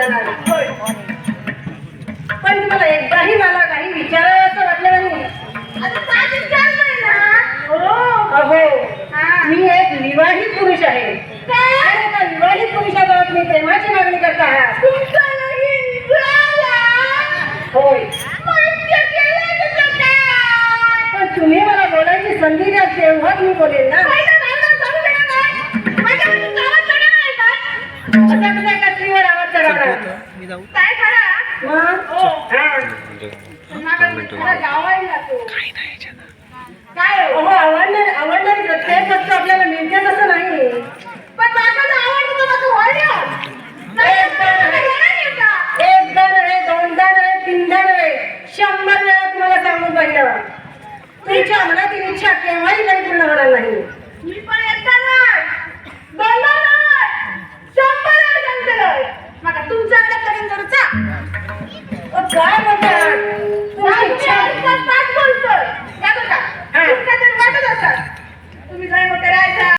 जाणार. पण तुम्हाला एकदाही मला काही विचारायचं वाटलं नाही. आता काय विचारलंय ना? अहो, मी एक विवाहित पुरुष आहे. आणि एका विवाहित पुरुषाजवळ मी प्रेमाची मागणी करत आहात. तुमचं लगीन झालं? होय. मग ते केलं कसं काय? पण तुम्ही मला बोलायची संधी द्या तेव्हाच मी बोलेल ना. पहिलं भांडण चालू केलं नाही. माझ्यावरती आवाज चढवला नाही का? असा कसा एका स्त्रीवर आवाज चढवणार? काय करा? मग काय अहो, आवडणारी प्रत्येक वस्तू आपल्याला मिळते तसं नाही. पण माझं आवडतं माझं व्हायला. एकदा नव्हे, दोनदा नव्हे, तीनदा नव्हे, 100 वेळा तुम्हाला सांगून पाहिलं. तुमच्या मनातील इच्छा केव्हाही काही पूर्ण होणार नाही.